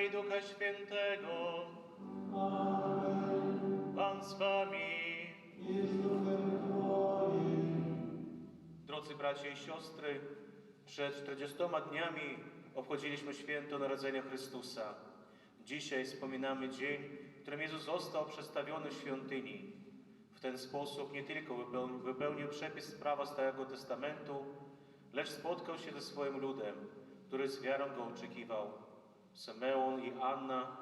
i Ducha Świętego. Amen. Pan z wami. I z duchem Twoim. Drodzy bracia i siostry, przed 40 dniami obchodziliśmy święto Narodzenia Chrystusa. Dzisiaj wspominamy dzień, w którym Jezus został przedstawiony w świątyni. W ten sposób nie tylko wypełnił przepis prawa Starego Testamentu, lecz spotkał się ze swoim ludem, który z wiarą go oczekiwał. Symeon i Anna,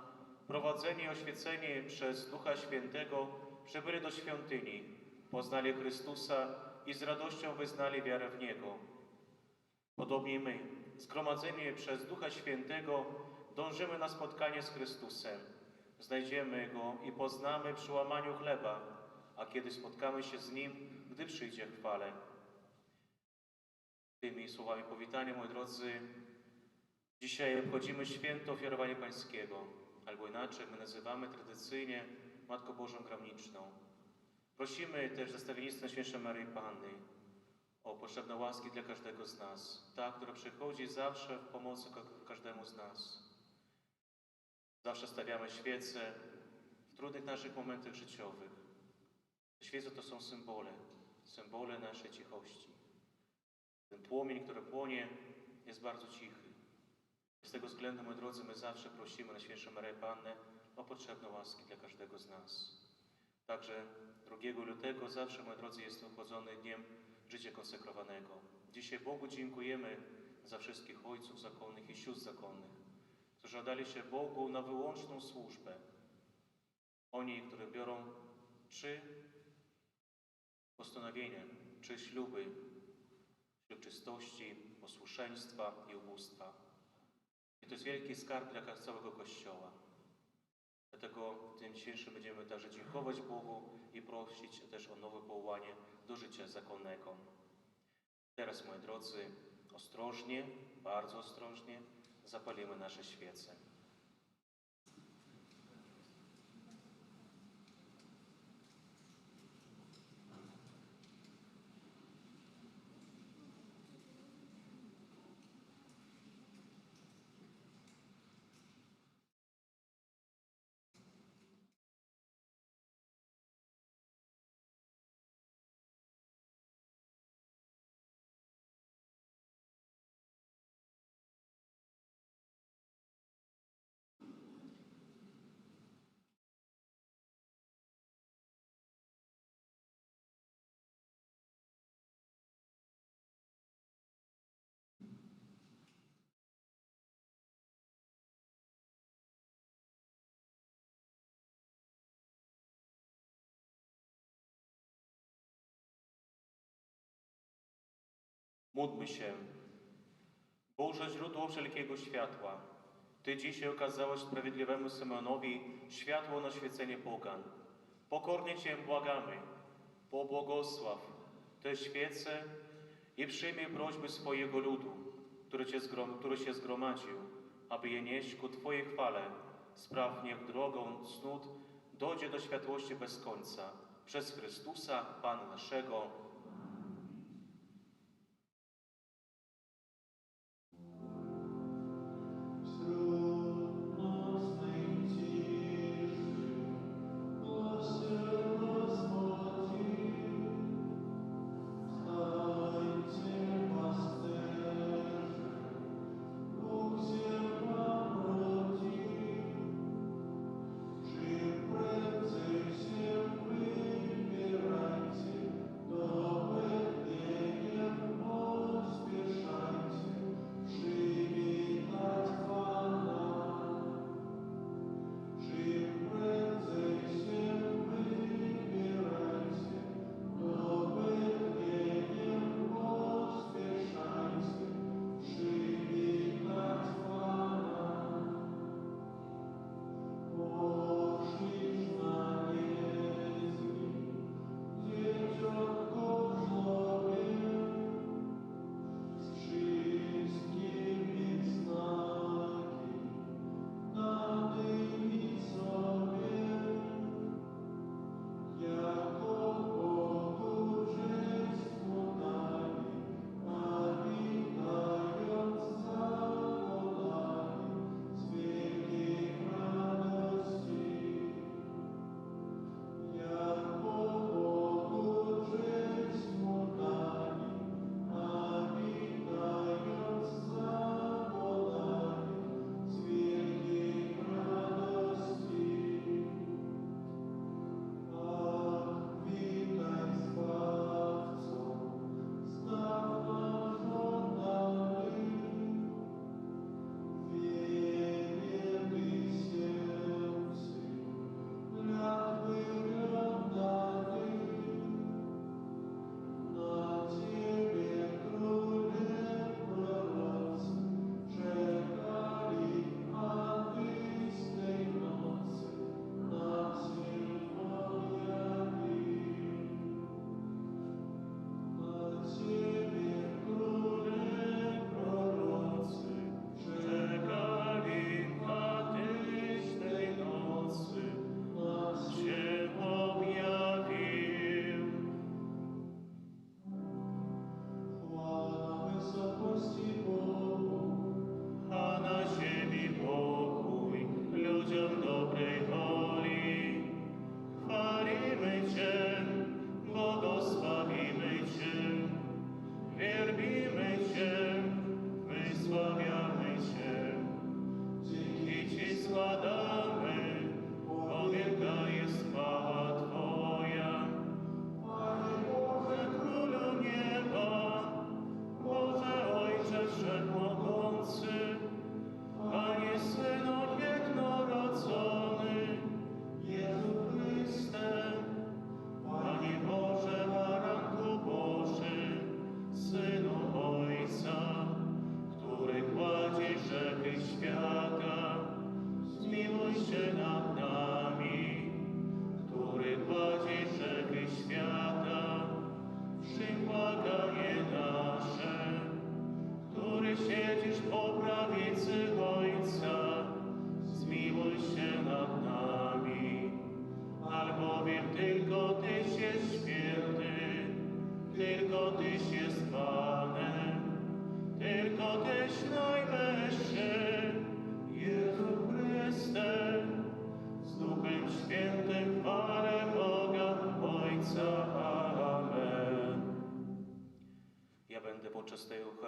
prowadzeni i oświeceni przez Ducha Świętego, przybyli do świątyni, poznali Chrystusa i z radością wyznali wiarę w Niego. Podobnie my, zgromadzeni przez Ducha Świętego, dążymy na spotkanie z Chrystusem. Znajdziemy Go i poznamy przy łamaniu chleba, a kiedy spotkamy się z Nim, gdy przyjdzie w chwale. Tymi słowami powitania, moi drodzy, dzisiaj obchodzimy święto Ofiarowania Pańskiego, albo inaczej my nazywamy tradycyjnie Matką Bożą Gromniczną. Prosimy też Zastawienictwo Najświętszej Maryi Panny o potrzebne łaski dla każdego z nas, ta, która przychodzi zawsze w pomocy każdemu z nas. Zawsze stawiamy świece w trudnych naszych momentach życiowych. Świece to są symbole naszej cichości. Ten płomień, który płonie, jest bardzo cichy. Z tego względu, moi drodzy, my zawsze prosimy Najświętszą Maryję Pannę o potrzebne łaski dla każdego z nas. Także 2 lutego zawsze, moi drodzy, jest obchodzony Dniem Życia Konsekrowanego. Dzisiaj Bogu dziękujemy za wszystkich ojców zakonnych i sióstr zakonnych, którzy oddali się Bogu na wyłączną służbę. Oni, którzy biorą 3 postanowienia, 3 śluby, ślub czystości, posłuszeństwa i ubóstwa. I to jest wielki skarb dla całego Kościoła. Dlatego w tym dzisiejszym będziemy także dziękować Bogu i prosić też o nowe powołanie do życia zakonnego. Teraz, moi drodzy, ostrożnie, bardzo ostrożnie zapalimy nasze świece. Módlmy się. Boże, źródło wszelkiego światła, Ty dzisiaj okazałeś sprawiedliwemu Symeonowi światło na świecenie pogan. Pokornie Cię błagamy, pobłogosław te świece i przyjmij prośby swojego ludu, który się zgromadził, aby je nieść ku Twojej chwale. Spraw niech drogą cnót dojdzie do światłości bez końca. Przez Chrystusa, Pana naszego. Prędzej się wybierajcie do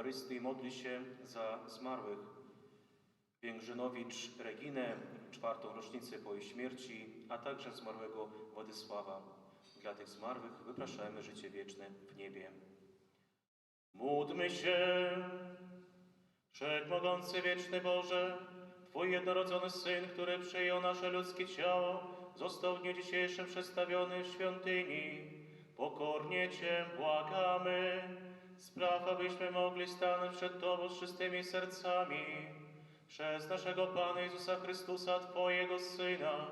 Eucharystii modli się za zmarłych Więgrzynowicz Reginę, 4. rocznicę po jej śmierci, a także zmarłego Władysława. Dla tych zmarłych wypraszamy życie wieczne w niebie. Módlmy się. Wszechmogący wieczny Boże, Twój jednorodzony Syn, który przyjął nasze ludzkie ciało, został w dniu dzisiejszym przedstawiony w świątyni. Pokornie Cię błagamy, spraw, abyśmy mogli stanąć przed Tobą z czystymi sercami, przez naszego Pana Jezusa Chrystusa, Twojego Syna,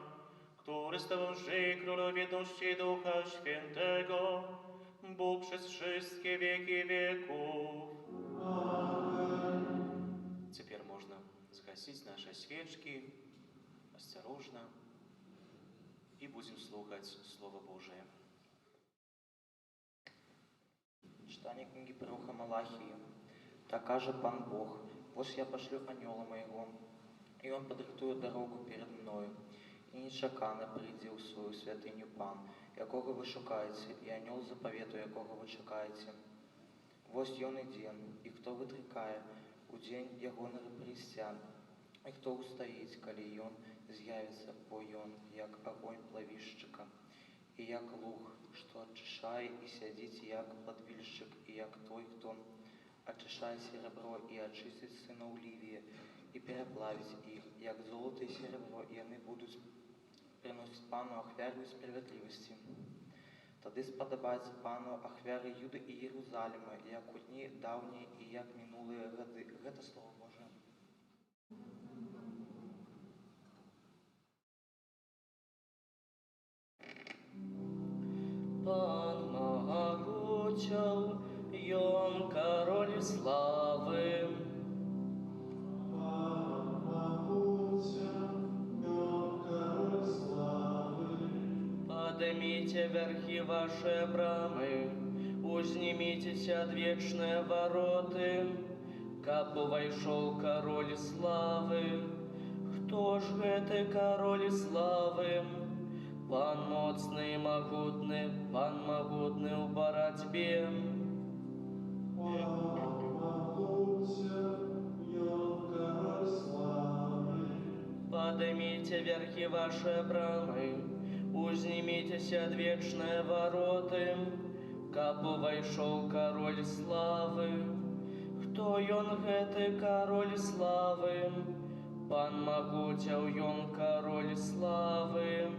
który z Tobą żyje i króluje w jedności Ducha Świętego, Bóg przez wszystkie wieki wieków. Теперь можно згасить наши свечки осторожно и будем слухать Слово Божие. Читание книги пророка Малахии. Так каже Пан Бог: «Вот я пошлю анёла моего, и он подрихтует дорогу перед мною. І нечакано прийде у свою святиню Пан, якого ви шукаєте, і анёл заповіту, якого ви чекаєте. Вось ён іде, і хто витрикає у день ягонага прыйсця, і хто устаіць, калі ён з'явіцца, бо ён, як агонь плавішчыка, і як луг, што ачышае і сядзіць, як падвільшчык, і як той, хто ачышае серебро і ачысціць сынаў Лівія, і пераплавіць іх, як золото і серебро, і яны будуць приносіць Пану ахвяру справядлівасці. Тады спадабаецца Пану ахвяры Юды і Єрусаліма, як у дні даўнія і як мінулыя гады». Гэта Слово Божие. Пан могучаў, ён король славы. Поднимите верхи ваши брамы, узніміцеся адвечныя вароты, каб увайшоў король славы. Хто ж гэты король славы? Пан моцны і магутны, Пан магутны ў барацьбе. Поднимите верхи ваши брамы, узніміцеся адвечныя вароты, каб увайшоў король славы. Хто ён гэты король славы? Пан могуцяў, ён король славы.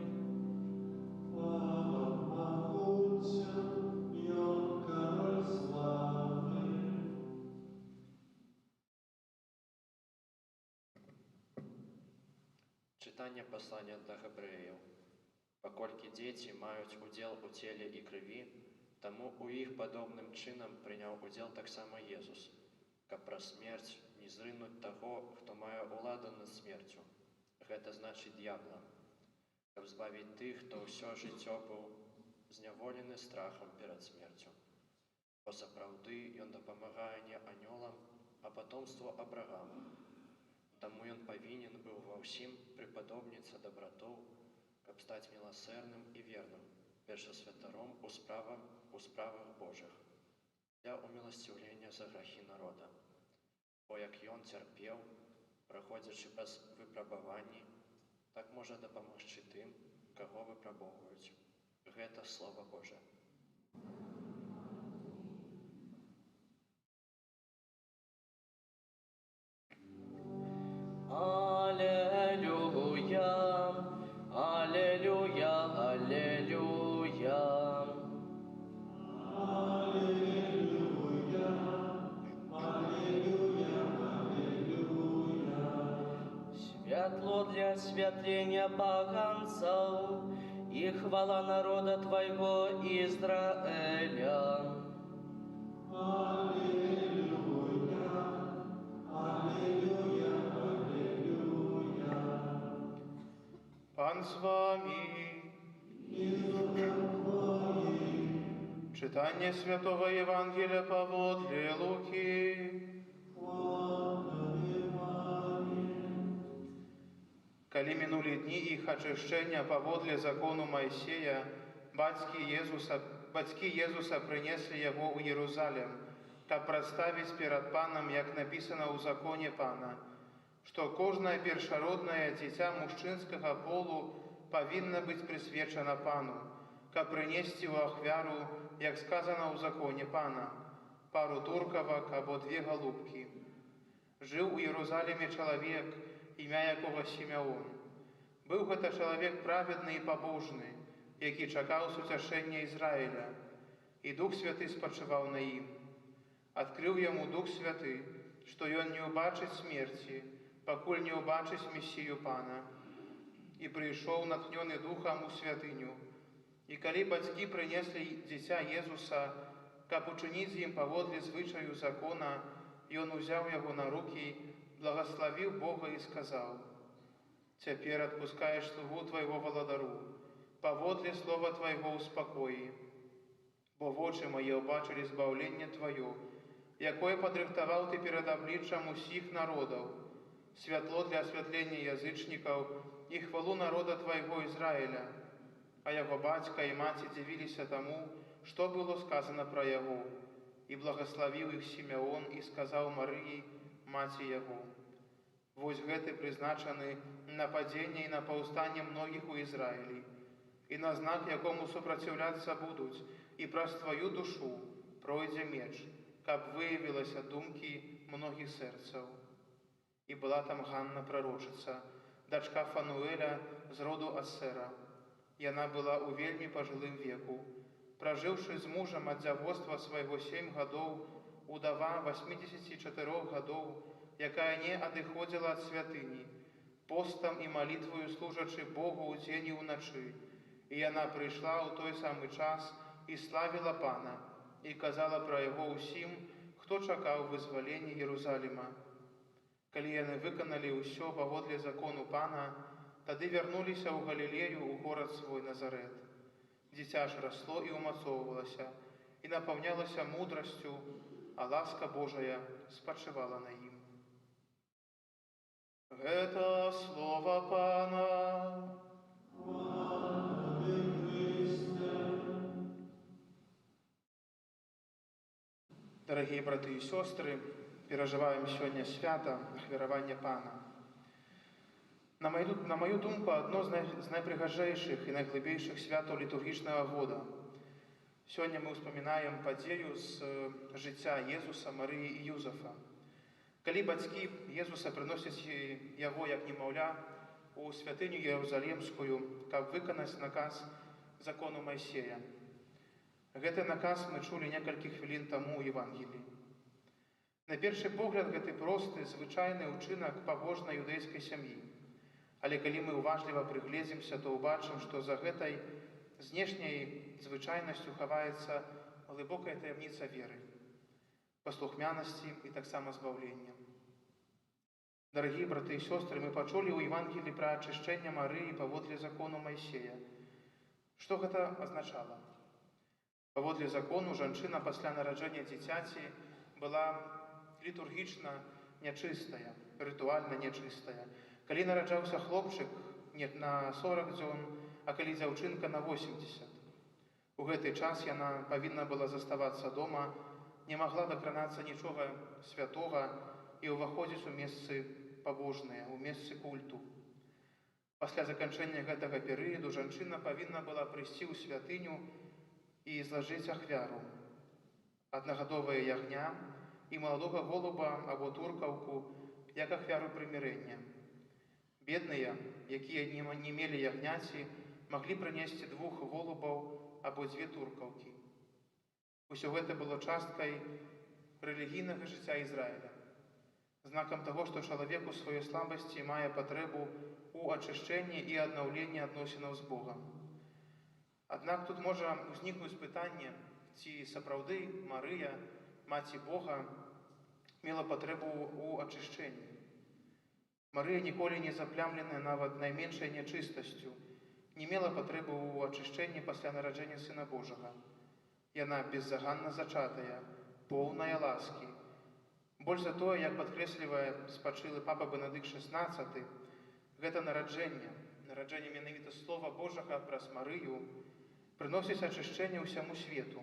Читання послання до Гебреїв. Паколькі дзеці маюць удзел у целе і крыві, таму у іх падобным чынам прыняў удзел таксама Езус, каб праз смерць не зрынуць таго, хто мае ўладу над смерцю, гэта значыць д'ябла, каб збавіць тых, хто ўсё жыццё быў зняволены страхам перад смерцю. Бо сапраўды ён дапамагае не анёлам, а патомству Абрагама. Таму ён павінен быў ва ўсім прыпадобніцца дабратоў, каб стаць міласэрным і верным, першасвятаром у справах Божых, для уміласціўлення за грахі народа. Бо як ён цярпеў, праходзячы праз выпрабаванні, так можа дапамагчы тым, каго выпрабоўваюць. Гэта Слова Божае. Аллилуйя, аллилуйя, аллилуйя. Аллилуйя, аллилуйя, аллилуйя. Святло для святлення поганцев і хвала народа Твоего Израиля. Аллилуйя, аллилуйя, аллилуйя. Пан з вами. Читання Святого Євангелія поводле Луки. Калі мінулі дні іх ачышчэння паводле закону Майсея, бацькі Езуса прынеслі яго ў Єрусалем, каб прадставіць перад панам, як напісана ў законе пана, што кожнае першароднае дзіця мужчынскага полу павінна быць прысвечана пану, каб прынесці ў ахвяру, як сказана ў законе пана, пару туркавак або 2 галубкі. Жыў у Єрусаліме чалавек, імя якога Сімеон. Быў гэта чалавек праведны і пабожны, які чакаў суцяшэння Ізраіля, і Дух Святы спачываў на ім. Адкрыў яму Дух Святы, што ён не ўбачыць смерці, пакуль не ўбачыць Месію пана. І прыйшоў натхнёны Духам у святыню. І калі бацькі прынеслі дзіця Езуса, каб учыніць з ім паводле звычаю закона, ён узяў яго на рукі, благаславіў Бога і сказаў: «Цяпер адпускаеш слугу твайго валадару, паводле слова твайго ў спакоі. Бо вочы мае ўбачылі збаўленне тваё, якое падрыхтаваў ты перад абліччам усіх народаў, святло для асвятлення язычнікаў і хвалу народа твайго Ізраіля». А яго бацька і маці дзівіліся таму, што было сказана пра яго. І благаславіў іх Сімеон і сказаў Марыі, маці яго: «Вось гэты прызначаны на падзенне і на паўстанне многіх у Ізраілі, і на знак, якому супраціўляцца будуць, і праз тваю душу пройдзе меч, каб выявілася думкі многіх сэрцаў». І была там Ганна прарочыца, дачка Фануэля з роду Асера. Яна была ў вельмі пажылым веку. Пражыўшы з мужам ад дзявоцтва свайго 7 гадоў, удава 84 гадоў, якая не адыходзіла ад святыні, постам і малітваю служачы Богу ў дзень і ўначы. І яна прыйшла ў той самы час і славіла пана, і казала пра яго ўсім, хто чакаў вызвалення Єрусаліма. Калі яны выканалі ўсё паводле закону пана, тады вярнуліся ў Галілею, у горад свой Назарэт. Дзіця ж расло і ўмацоўвалася, і напаўнялася мудрасцю, а ласка Божая спачывала на ім. Гэта слова пана. Дарагія браты і сёстры, перажываем сёння свята ахвяравання пана. На маю думку, адно з найпрыгажэйшых і найглыбейшых святаў літургічнага года. Сёння мы ўспамінаем падзею з жыцця Езуса, Марыі і Юзафа. Калі бацькі Езуса прыносяць яго, як немаўля, у святыню Єрусалімскую, каб выканаць наказ закону Майсея. Гэты наказ мы чулі некалькі хвілін таму ў Евангеліі. На першы погляд, гэты просты, звычайны ўчынак пабожнай юдэйскай сям'і. Але калі мы уважліва прыгледзімся, то ўбачым, што за гэтай знешняй звычайнасцю хаваецца глыбокая таямніца веры, паслухмянасці і таксама збаўлення. Дарагія браты і сёстры, мы пачулі ў Евангеліі пра ачышчэнне Марыі паводле закону Майсея. Што гэта азначала? Паводле закону жанчына пасля нараджэння дзіцяці была літургічна нячыстая, рытуальна нячыстая. Калі нараджаўся хлопчык не на 40 дзён, а калі дзяўчынка на 80. У гэты час яна павінна была заставацца дома, не магла дакранацца нічога святога і ўваходзіць у месцы пабожныя, у месцы культу. Пасля заканчэння гэтага перыяду жанчына павінна была прыйсці ў святыню і злажыць ахвяру. Аднагадовае ягня і маладога голуба або туркаўку, як ахвяру прымірэння. Бедныя, якія не мелі ягняці, маглі прынесці 2 голубаў або 2 туркаўкі. Усё гэта было часткай рэлігійнага жыцця Ізраіля, знакам таго, што чалавек у сваёй слабасці мае патрэбу ў ачышчэнні і аднаўленні адносінаў з Богам. Аднак тут можа ўзнікнуць пытанне, ці сапраўды Марыя, маці Бога, мела патрэбу ў ачышчэнні. Марыя, ніколі не заплямленая нават найменшай нячыстасцю, не мела патрэбы ў ачышчэнні пасля нараджэння Сына Божага. Яна беззаганна зачатая, поўная ласкі. Больш за тое, як падкрэслівае спачылы папа Бенедыкт XVI, гэта нараджэнне менавіта Слова Божага праз Марыю, прыносіць ачышчэнне ўсяму свету.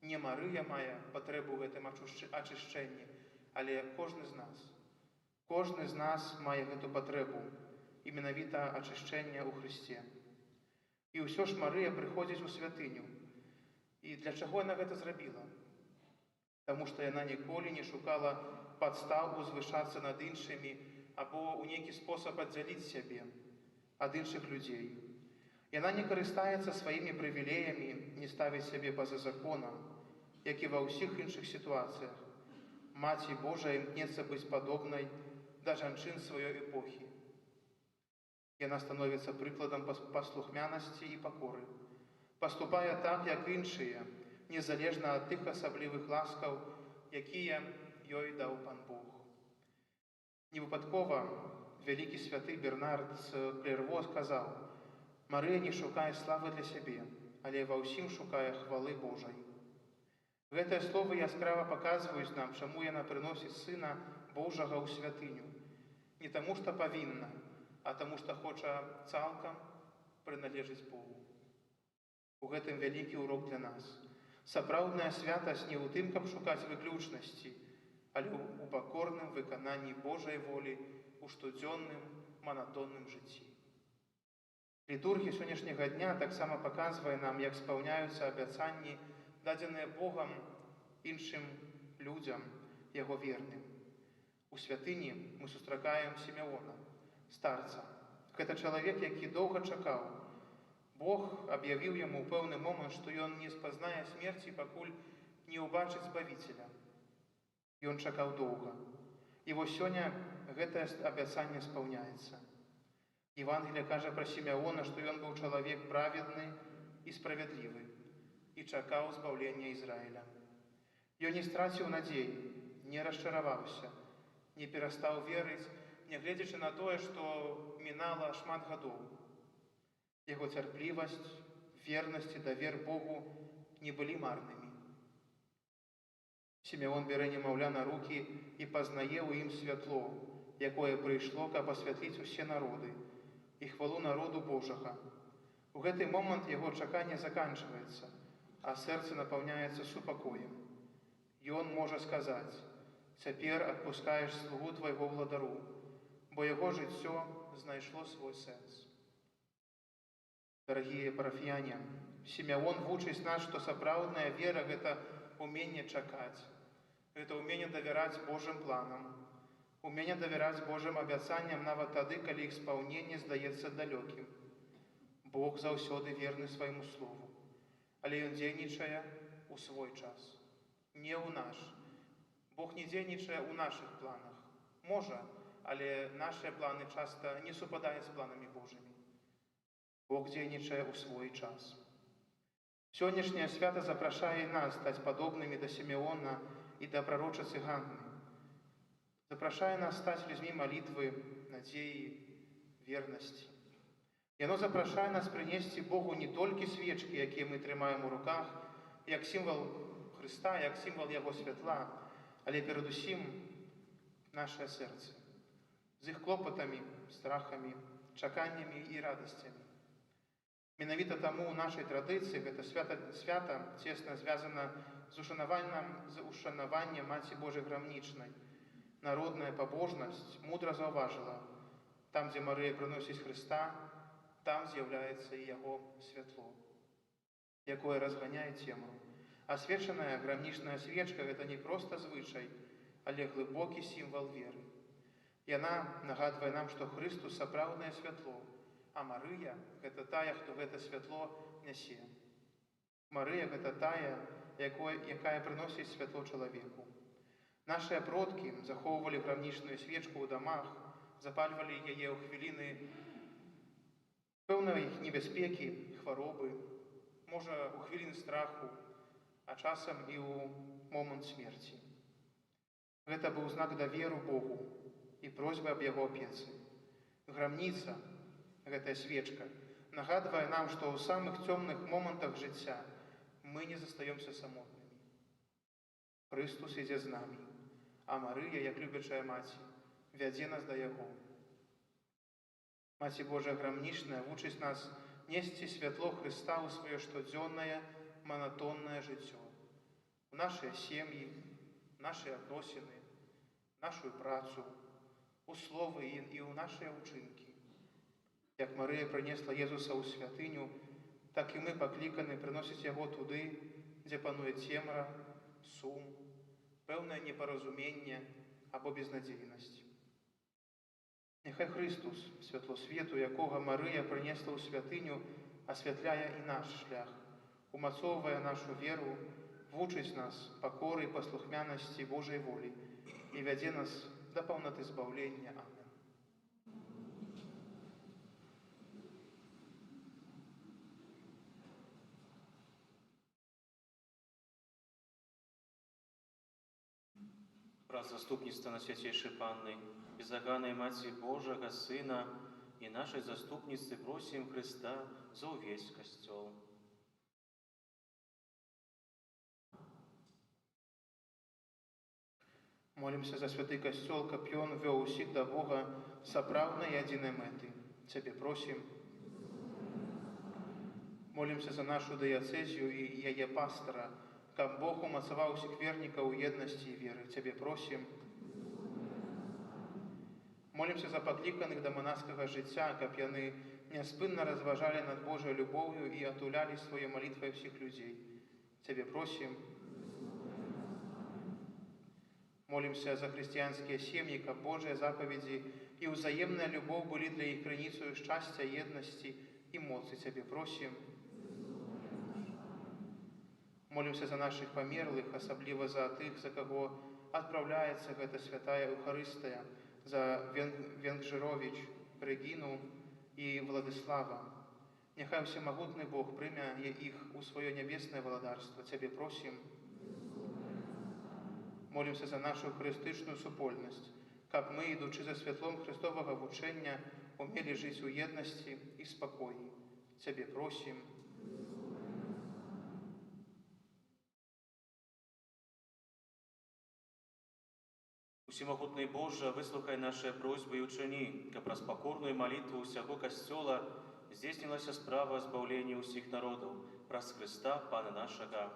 Не Марыя мае патрэбу ў гэтым ачышчэнні, але кожны з нас. Кожны з нас мае гэту патрэбу, і менавіта ачышчэння ў Хрысце. І ўсё ж Марыя прыходзіць у святыню. І для чаго яна гэта зрабіла? Таму што яна ніколі не шукала падстаў узвышацца над іншымі або ў нейкі спосаб аддзяліць сябе ад іншых людзей. Яна не карыстаецца сваімі прывілеямі, не ставіць сябе па-за законам, як і ва ўсіх іншых сітуацыях. Маці Божая імкнецца быць падобнай да жанчын сваёй эпохі. Яна становіцца прыкладам паслухмянасці і пакоры. Паступае так, як іншыя, незалежна ад тых асаблівых ласкаў, якія ёй даў Пан Бог. Невыпадкова вялікі святы Бернард з Клерво сказаў: «Марыя не шукае славы для сябе, але ва ўсім шукае хвалы Божай». Гэтыя словы яскрава паказваюць нам, чаму яна прыносіць Сына Божага ў святыню. Не таму, што павінна, а таму, што хоча цалкам прыналежыць Богу. У гэтым вялікі урок для нас. Сапраўдная святасць не ў тым, каб шукаць выключнасці, але ў пакорным выкананні Божай волі у штодзённым манатонным жыцці. Літургія сённяшняга дня таксама паказвае нам, як спаўняюцца абяцанні, дадзеныя Богам іншым людзям, яго верным. У святыні мы сустракаем Сімеона, старца. Гэта чалавек, які доўга чакаў. Бог аб'явіў яму ў пэўны момант, што ён не спазнае смерці, пакуль не ўбачыць Збавіцеля. Ён чакаў доўга. І вось сёння гэтае абяцанне спаўняецца. Евангелие кажа пра Сімеона, што ён быў чалавек праведны і справядлівы і чакаў збаўлення Ізраіля. Ён не страціў надзеі, не расчараваўся, не перастаў верыць, нягледзячы на тое, што мінала шмат гадоў. Яго цярплівасць, вернасць і давер Богу не былі марнымі. Сімеон бярэ немаўля на рукі і пазнае ў ім святло, якое прыйшло, каб асвятліць усе народы і хвалу народу Божага. У гэты момант яго чаканне заканчваецца, а сэрца напаўняецца супакоем. Ён можа сказаць: «Цяпер адпускаеш слугу твайго владару, бо яго жыццё знайшло свой сэнс». Дарагія парафіяне, Сімеон вучыць нас, што сапраўдная вера – гэта уменне чакаць, гэта уменне давяраць Божым планам, уменне давяраць Божым абяцанням нават тады, калі іх спаўненне здаецца далёкім. Бог заўсёды верны свайму слову, але ён дзейнічае ў свой час, не ў наш. Бог не дзейнічае ў нашых планах. Можа, але нашыя планы часта не супадаюць з планамі Божымі. Бог дзейнічае ў свой час. Сённяшняе свята запрашае нас стаць падобнымі да Сімеона і да прарочыцы Ганны. Запрашае нас стаць людзьмі малітвы, надзеі, вернасці. Яно запрашае нас прынесці Богу не толькі свечкі, якія мы трымаем у руках, як сімвал Хрыста, як сімвал Яго святла, але перадусім нашае сэрцы, з іх клопатамі, страхамі, чаканнямі і радасцямі. Менавіта таму ў нашай традыцыі гэта свята цесна звязана з ушанаваннем Маці Божай Грамнічнай. Народная пабожнасць мудра заўважыла: там, дзе Марыя прыносіць Хрыста, там з'яўляецца і яго святло, якое разганяе цемру. Асвечаная грамнічная свечка – гэта не проста звычай, але глыбокі сімвал веры. Яна нагадвае нам, што Хрыстус – сапраўднае святло, а Марыя – гэта тая, хто гэта святло нясе. Марыя – гэта тая, якая прыносіць святло чалавеку. Нашыя продкі захоўвалі грамнічную свечку ў дамах, запальвалі яе ў хвіліны пэўнай небяспекі, хваробы, можа, у хвіліны страху, а часам і ў момант смерці. Гэта быў знак даверу Богу і просьбы аб яго апецы. Грамніца, гэтая свечка, нагадвае нам, што ў самых цёмных момантах жыцця мы не застаёмся самотнымі. Хрыстус ідзе з намі, а Марыя, як любячая маці, вядзе нас да яго. Маці Божая Грамнічная вучыць нас несці святло Хрыста ў сваё штодзённае манатоннае жыццё, у наші сім'ї, наші відносини, нашу працю, у слови і у наші учинки. Як Марія принесла Єзуса у святиню, так і ми покликані приносити Його туди, де панує темра, сум, певне непорозуміння або безнадійність. Нехай Христос, світло світу, якого Марія принесла у святиню, освятляє і наш шлях, умацовує нашу віру, вучить нас покори і послухняності Божої волі і веде нас до повноти збавлення. Амінь. Враз заступництва Найсвятейшей Панны, безоганой Матери Божьего Сына и нашей заступницы просим Христа за увесь Костел. Молимся за святый Костел, каб ён вёў усіх до Бога сапраўднай адзінай мэты. Цябе просім. Молимся за нашу дыяцэзію і яе пастора, каб Бог умацаваў усіх вернікаў у еднасці і веры. Цябе просім. Молимся за пакліканых да манаскага жыцця, каб яны няспынна разважалі над Божай любоўю і атулялі сваёй малітвай усіх людзей. Цябе просім. Молимся за христианские семьи, как Божьи заповеди и взаимная любовь были для их крыницей счастья, едности и моцы. Тебе просим. Молимся за наших померлых, особливо за тых, за кого отправляется эта святая Евхаристия, за Венгжирович, Регину и Владислава. Нехай всемогутный Бог прийме их у свое небесное владарство. Тебе просим. Молимся за нашу христичну супольність, каб ми, ідучи за світлом Христового вучення, умели жити у єдності і спокої. Тебе просим. Всемогутний Боже, вислухай наші просьби і учини, каб праз покорную молитву всього Костела здійснилася справа збавлення усіх народів, праз Христа, Пана нашого.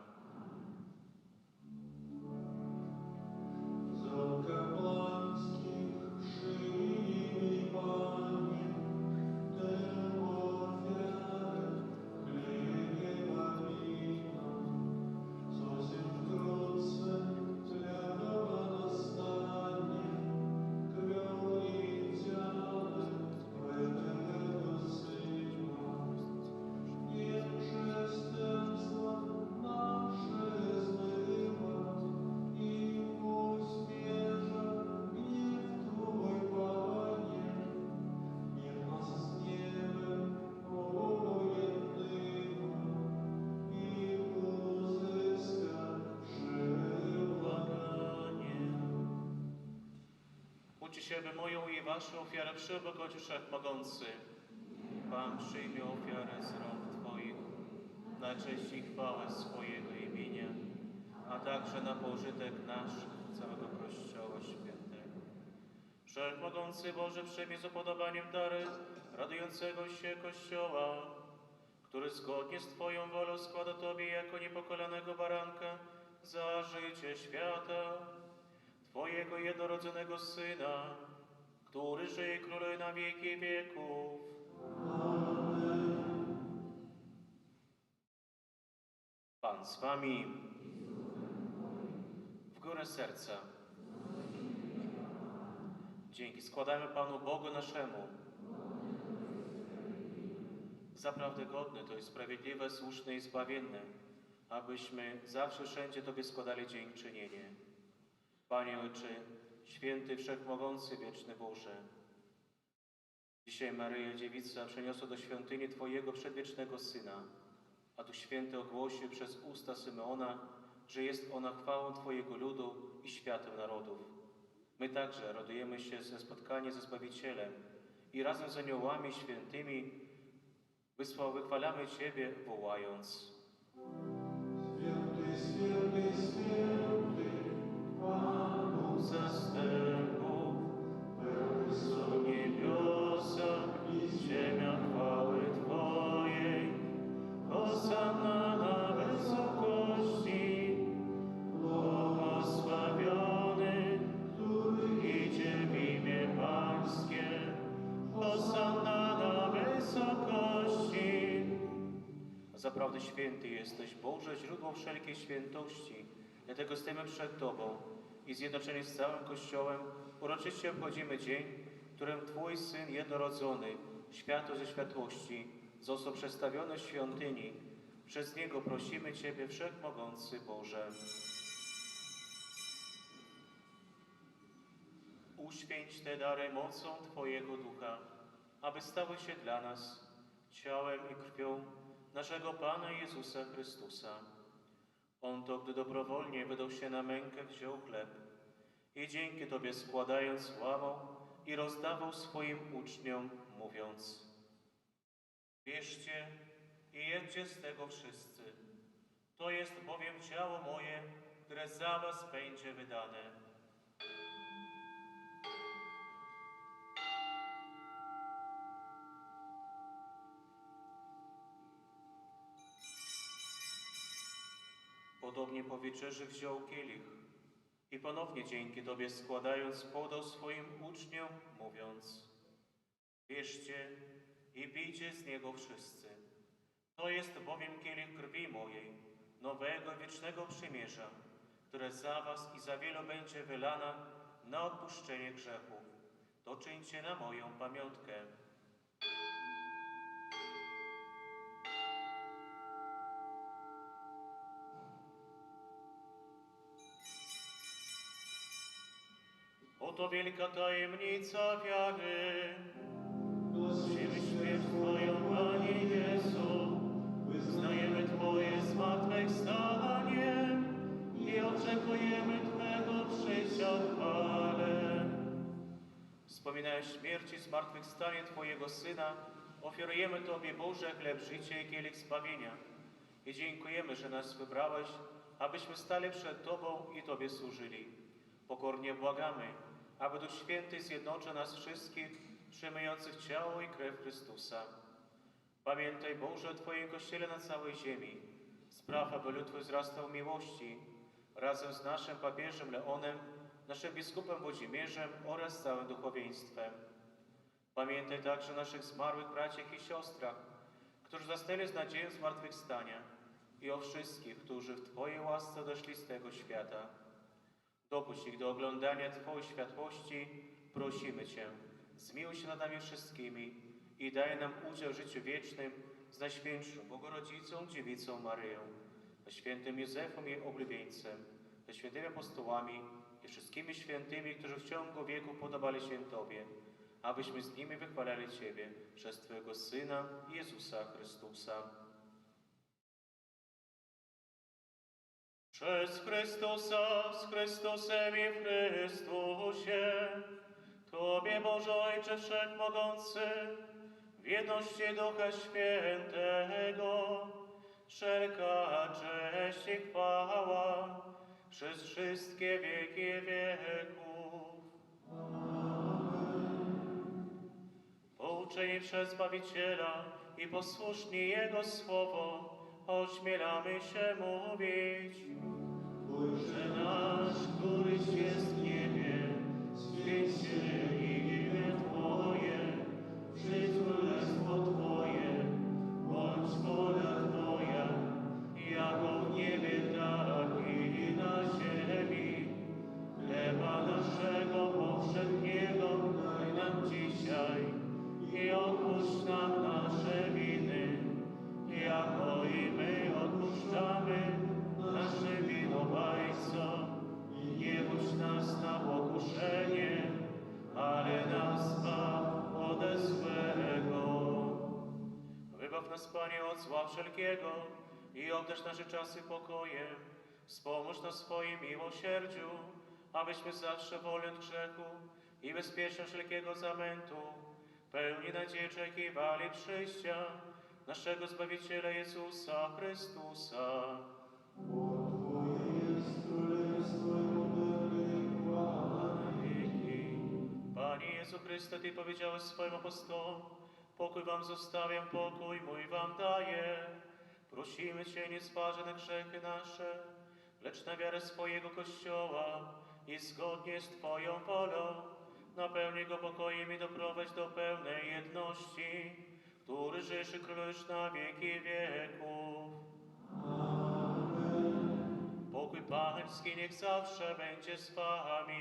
Siebie moją i waszą ofiarę przebogać Wszechmogący. Pan przyjmie ofiarę z rąk Twoich na cześć i chwałę swojego imienia, a także na pożytek nasz całego Kościoła Świętego. Wszechmogący Boże, przyjmie z upodobaniem dary radującego się Kościoła, który zgodnie z Twoją wolą składa Tobie jako niepokolanego baranka za życie świata, Twojego jednorodzonego Syna, który żyje i króluje na wieki wieków. Amen. Pan z Wami. W górę serca. Dzięki składamy Panu Bogu naszemu. Zaprawdę godne to jest sprawiedliwe, słuszne i zbawienne, abyśmy zawsze wszędzie Tobie składali dziękczynienie. Panie Ojcze, święty, wszechmogący, wieczny Boże, dzisiaj Maryja Dziewica przeniosła do świątyni Twojego przedwiecznego Syna, a Duch Święty ogłosił przez usta Symeona, że jest ona chwałą Twojego ludu i światem narodów. My także radujemy się ze spotkania ze Zbawicielem i razem z aniołami świętymi wychwalamy Ciebie, wołając: Święty, święty, święty, Panu zastępów, pełny są niebiosa i ziemia chwały Twojej. Hosanna na wysokości, Zaprawdę święty jesteś, Boże, źródło wszelkiej świętości. Dlatego stajemy przed Tobą i zjednoczeni z całym Kościołem uroczyście obchodzimy dzień, w którym Twój Syn jednorodzony, światło ze światłości, został przedstawiony w świątyni. Przez Niego prosimy Ciebie, Wszechmogący Boże. Uświęć te dary mocą Twojego Ducha, aby stały się dla nas ciałem i krwią naszego Pana Jezusa Chrystusa. On to, gdy dobrowolnie wydał się na mękę, wziął chleb i dzięki Tobie składając łamał i rozdawał swoim uczniom, mówiąc: bierzcie i jedzcie z tego wszyscy. To jest bowiem ciało moje, które za was będzie wydane. Podobnie po wieczerzy wziął kielich i ponownie dzięki Tobie składając podał swoim uczniom, mówiąc: bierzcie i pijcie z niego wszyscy. To jest bowiem kielich krwi mojej, nowego i wiecznego przymierza, które za was i za wielu będzie wylana na odpuszczenie grzechów. To czyńcie na moją pamiątkę. Oto wielka tajemnica wiary. Prosimy śmierć Twoją, Panie Jezu, wyznajemy Twoje zmartwychwstanie i oczekujemy Twego przyjścia w chwale. Wspominając śmierć i zmartwychwstanie Twojego Syna, ofiarujemy Tobie, Boże, chleb życia i kielich zbawienia. I dziękujemy, że nas wybrałeś, abyśmy stali przed Tobą i Tobie służyli. Pokornie błagamy, aby Duch Święty zjednoczył nas wszystkich, przejmujących ciało i krew Chrystusa. Pamiętaj, Boże, o Twoim Kościele na całej ziemi. Spraw, aby lud Twój wzrastał w miłości, razem z naszym papieżem Leonem, naszym biskupem Włodzimierzem oraz całym duchowieństwem. Pamiętaj także o naszych zmarłych braciach i siostrach, którzy zasnęli z nadzieją zmartwychwstania, i o wszystkich, którzy w Twojej łasce odeszli z tego świata. Dopuść ich do oglądania Twojej światłości, prosimy Cię. Zmiłuj się nad nami wszystkimi i daj nam udział w życiu wiecznym z Najświętszą Bogorodzicą, Dziewicą Maryją, ze świętym Józefem jej oblubieńcem, ze świętymi apostołami i wszystkimi świętymi, którzy w ciągu wieków podobali się Tobie, abyśmy z nimi wychwalali Ciebie przez Twojego Syna, Jezusa Chrystusa. Przez Chrystusa, z Chrystusem i w Chrystusie, Tobie, Boże Ojcze Wszechmogący, w jedności Ducha Świętego, wszelka cześć i chwała przez wszystkie wieki wieków. Pouczeni przez Zbawiciela i posłuszni Jego Słowo, ośmielamy się mówić: Ojcze nasz, któryś jest w niebie, święć się imię Twoje, przyjdź królestwo Twoje, bądź wola Twoja, jako w niebie, tak i na ziemi. Chleba naszego powszedniego daj nam dzisiaj i odpuść nam nasze winy, jako i my odpuszczamy naszym winowajcom. I nie wódź nas na pokuszenie, ale nas zbaw ode złego. Wybaw nas, Panie, od zła wszelkiego i obdarz nasze czasy pokojem. Wspomóż nas w swoim miłosierdziu, abyśmy zawsze wolni od grzechu i bezpieczni wszelkiego zamętu, pełni nadziei oczekiwali przyjścia naszego Zbawiciela Jezusa Chrystusa. Bo Twoje jest królestwo i moc i chwała na wieki. Panie Jezu Chryste, Ty powiedziałeś swoim apostołom: pokój wam zostawiam, pokój mój wam daję. Prosimy Cię, nie zważaj na grzechy nasze, lecz na wiarę swojego Kościoła i zgodnie z Twoją wolą napełnij go pokojem i doprowadź do pełnej jedności, który żyjesz i królujesz na wieki wieków. Pański niech zawsze będzie z wami.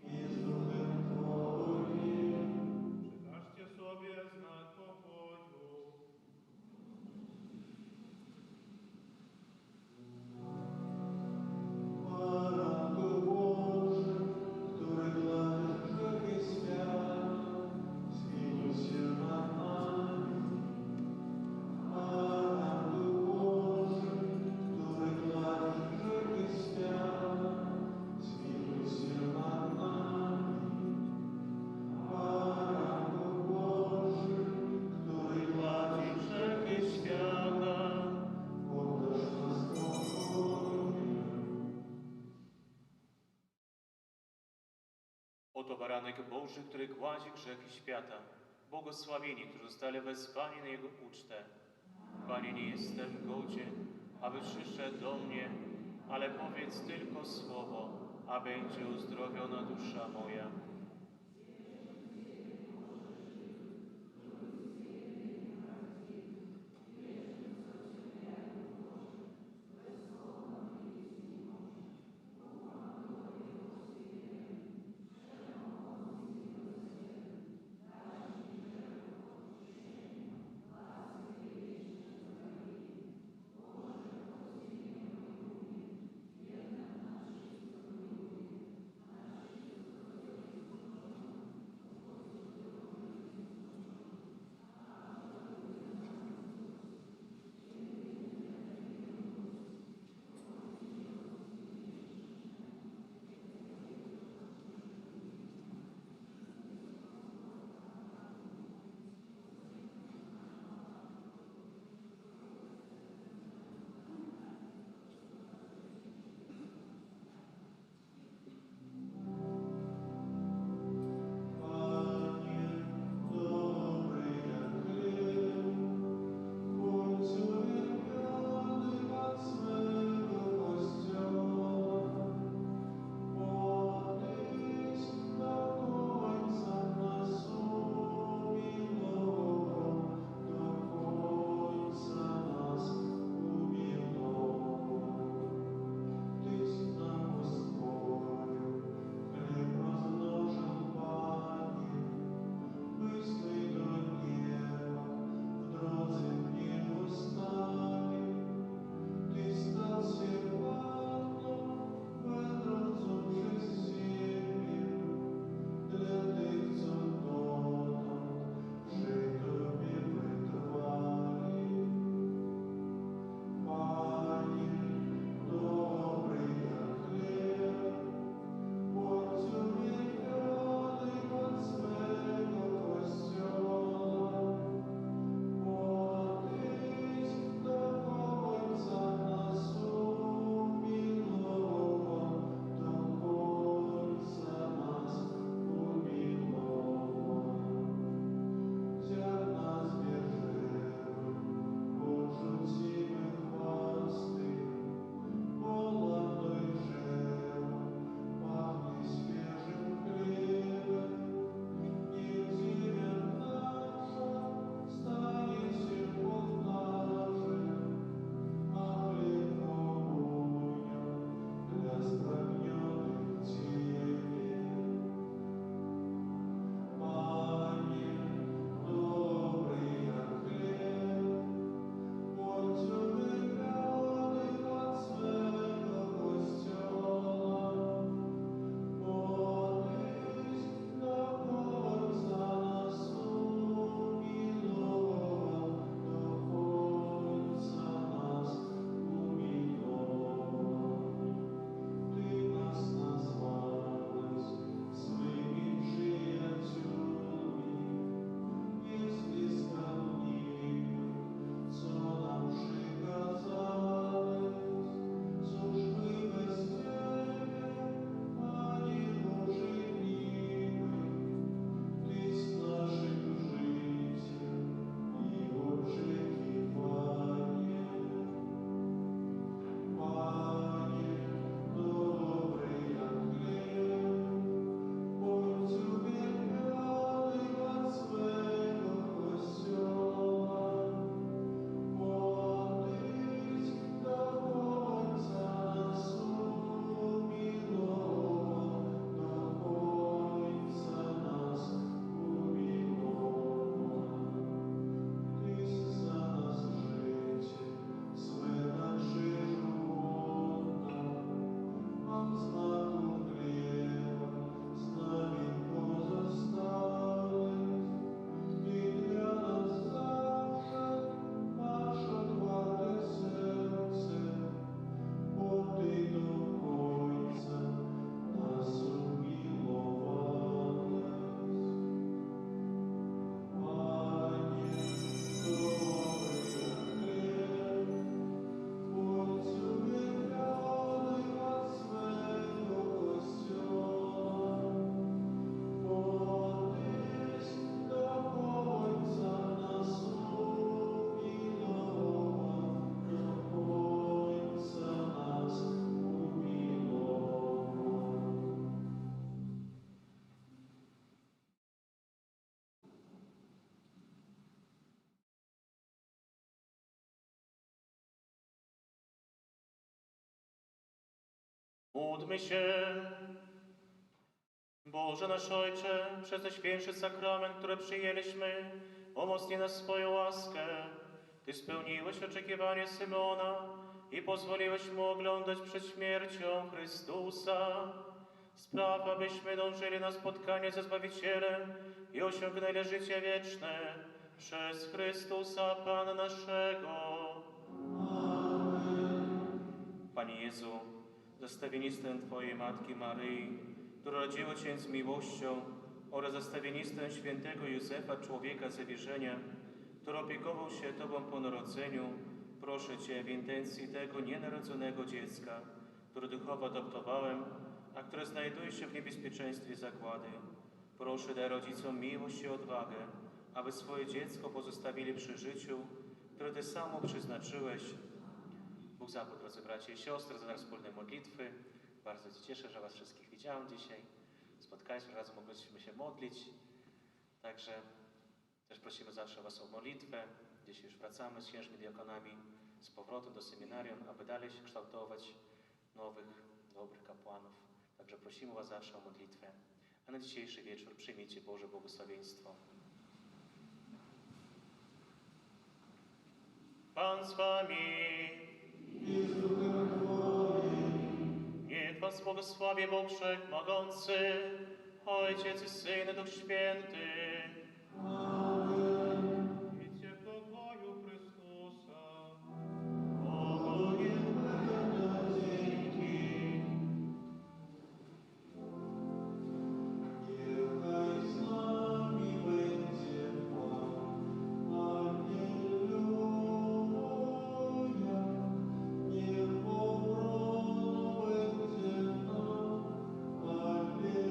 i z duchem Twoim. Przekażcie sobie znak pokoju. Baranku Boży, który gladych grzechy świat, zmiłuj się nad nami. Baranku Boży, który gladych grzechy świat, zmiłuj się nad nami. Baranku Boży, który gladych Grzechy świata. poddasz nas pokoju. Oto baranek Boży, który gładzi grzechy świata. Błogosławieni, którzy zostali wezwani na Jego ucztę. Panie, nie jestem godzien, aby przyszedł do mnie, ale powiedz tylko słowo, a będzie uzdrowiona dusza moja. Módlmy się. Boże nasz Ojcze, przez Najświętszy Sakrament, który przyjęliśmy, umocnij nas swoją łaskę. Ty spełniłeś oczekiwanie Symeona i pozwoliłeś mu oglądać przed śmiercią Chrystusa. Spraw, abyśmy dążyli na spotkanie ze Zbawicielem i osiągnęli życie wieczne przez Chrystusa Pana naszego. Panie Jezu, zastawienistę Twojej Matki Maryi, która rodziła Cię z miłością, oraz zastawienistę świętego Józefa, człowieka zawierzenia, który opiekował się Tobą po narodzeniu, proszę Cię w intencji tego nienarodzonego dziecka, które duchowo adoptowałem, a które znajduje się w niebezpieczeństwie zagłady. Proszę, daj rodzicom miłość i odwagę, aby swoje dziecko pozostawili przy życiu, które Ty samo przeznaczyłeś. Bóg zapłać, drodzy bracia i siostry, za wspólne modlitwy. Bardzo się cieszę, że Was wszystkich widziałem dzisiaj. Spotkaliśmy razem, mogliśmy się modlić. Także też prosimy zawsze Was o modlitwę. Dzisiaj już wracamy z księżmi diakonami z powrotem do seminarium, aby dalej się kształtować nowych, dobrych kapłanów. Także prosimy Was zawsze o modlitwę. A na dzisiejszy wieczór przyjmijcie Boże błogosławieństwo. Pan z Wami. Niech Was błogosławi Bóg Wszechmogący, Ojciec i Syn i Duch Święty. Idźcie w pokoju Chrystusa. Bogu niech będą dzięki. Niechaj z nami będzie Pan. Alleluja. Niech obroną będzie nam. Alleluja.